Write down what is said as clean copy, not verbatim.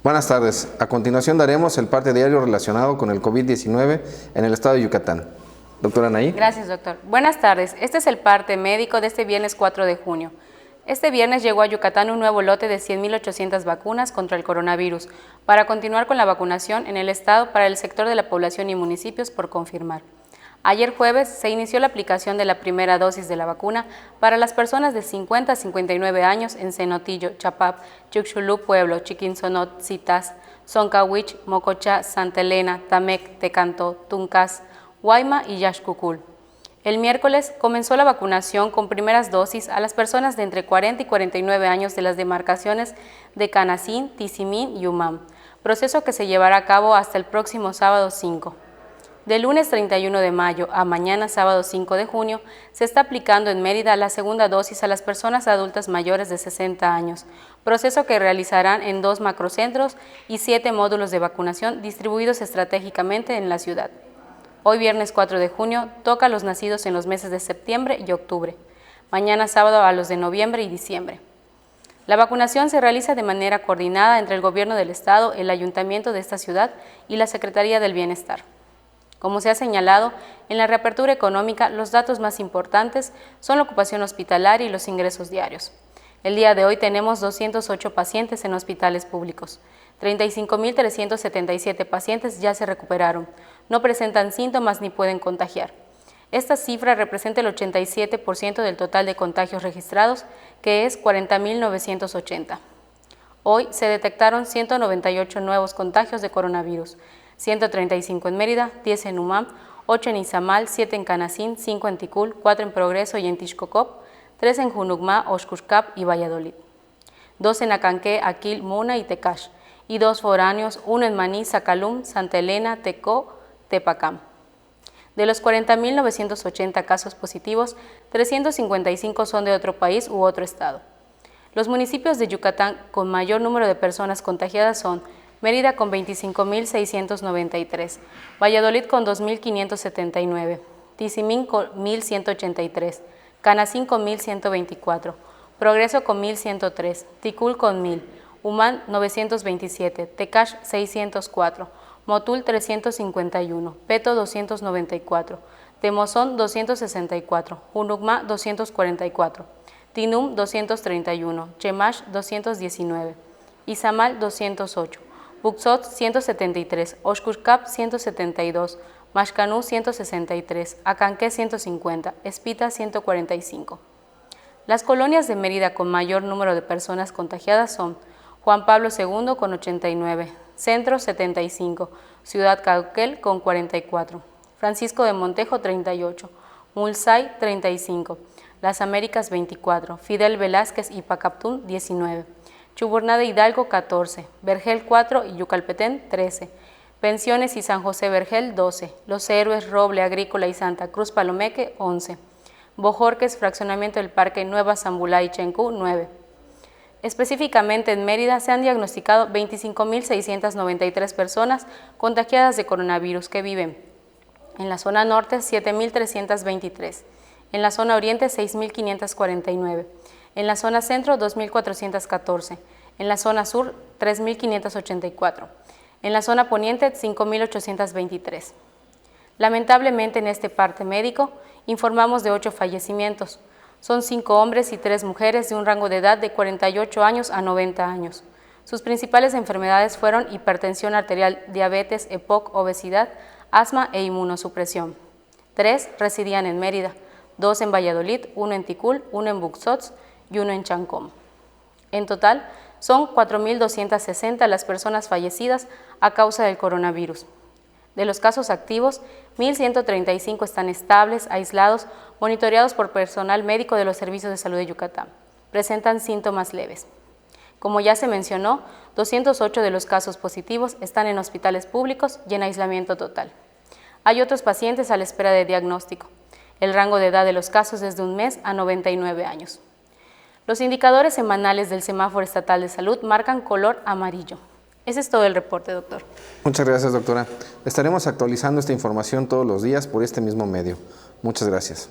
Buenas tardes. A continuación daremos el parte diario relacionado con el COVID-19 en el estado de Yucatán. Doctora Anaí. Gracias, doctor. Buenas tardes. Este es el parte médico de este viernes 4 de junio. Este viernes llegó a Yucatán un nuevo lote de 100.800 vacunas contra el coronavirus para continuar con la vacunación en el estado para el sector de la población y municipios por confirmar. Ayer jueves se inició la aplicación de la primera dosis de la vacuna para las personas de 50 a 59 años en Cenotillo, Chapap, Chuxulú, Pueblo, Chiquinzonot, Citas, Zoncahuich, Mococha, Santa Elena, Tamec, Tecantó, Tuncas, Guayma y Yaxcucul. El miércoles comenzó la vacunación con primeras dosis a las personas de entre 40 y 49 años de las demarcaciones de Canacín, Tizimín y Umam, proceso que se llevará a cabo hasta el próximo sábado 5. Del lunes 31 de mayo a mañana sábado 5 de junio, se está aplicando en Mérida la segunda dosis a las personas adultas mayores de 60 años, proceso que realizarán en 2 macrocentros y 7 módulos de vacunación distribuidos estratégicamente en la ciudad. Hoy viernes 4 de junio toca a los nacidos en los meses de septiembre y octubre, mañana sábado a los de noviembre y diciembre. La vacunación se realiza de manera coordinada entre el Gobierno del Estado, el Ayuntamiento de esta ciudad y la Secretaría del Bienestar. Como se ha señalado, en la reapertura económica los datos más importantes son la ocupación hospitalaria y los ingresos diarios. El día de hoy tenemos 208 pacientes en hospitales públicos. 35.377 pacientes ya se recuperaron, no presentan síntomas ni pueden contagiar. Esta cifra representa el 87% del total de contagios registrados, que es 40.980. Hoy se detectaron 198 nuevos contagios de coronavirus, 135 en Mérida, 10 en Umam, 8 en Izamal, 7 en Canacín, 5 en Ticul, 4 en Progreso y en Tixcocop, 3 en Junucmá, Oxcuxcap y Valladolid, 2 en Acanqué, Aquil, Muna y Tecash, y 2 foráneos, 1 en Maní, Zacalum, Santa Elena, Tecó, Tepacam. De los 40.980 casos positivos, 355 son de otro país u otro estado. Los municipios de Yucatán con mayor número de personas contagiadas son Mérida con 25.693, Valladolid con 2.579, Tizimín con 1.183, Canacín con 1.124, Progreso con 1.103, Ticul con 1.000, Umán 927, Tecash 604, Motul 351, Peto 294, Temozón 264, Junucmá 244, Tinum 231, Chemash 219, Izamal 208, Buxot 173, Oxcuxcap 172, Maxcanú 163, Acanqué 150, Espita 145. Las colonias de Mérida con mayor número de personas contagiadas son Juan Pablo II con 89, Centro 75, Ciudad Cauquel con 44, Francisco de Montejo 38, Mulsay 35, Las Américas 24, Fidel Velázquez y Pacaptún 19, Chuburná de Hidalgo 14, Vergel 4 y Yucalpetén 13, Pensiones y San José Vergel 12, Los Héroes, Roble, Agrícola y Santa Cruz Palomeque 11, Bojorques, Fraccionamiento del Parque Nueva Zambulá y Chencú 9. Específicamente en Mérida se han diagnosticado 25.693 personas contagiadas de coronavirus que viven en la zona norte 7.323, en la zona oriente 6.549, en la zona centro 2.414, en la zona sur 3.584, en la zona poniente 5.823. Lamentablemente en este parte médico informamos de 8 fallecimientos. Son 5 hombres y 3 mujeres de un rango de edad de 48 años a 90 años. Sus principales enfermedades fueron hipertensión arterial, diabetes, EPOC, obesidad, asma e inmunosupresión. 3 residían en Mérida, 2 en Valladolid, 1 en Ticul, 1 en Buxots y 1 en Chancom. En total, son 4.260 las personas fallecidas a causa del coronavirus. De los casos activos, 1.135 están estables, aislados, monitoreados por personal médico de los servicios de salud de Yucatán. Presentan síntomas leves. Como ya se mencionó, 208 de los casos positivos están en hospitales públicos y en aislamiento total. Hay otros pacientes a la espera de diagnóstico. El rango de edad de los casos es de 1 mes a 99 años. Los indicadores semanales del Semáforo Estatal de Salud marcan color amarillo. Ese es todo el reporte, doctor. Muchas gracias, doctora. Estaremos actualizando esta información todos los días por este mismo medio. Muchas gracias.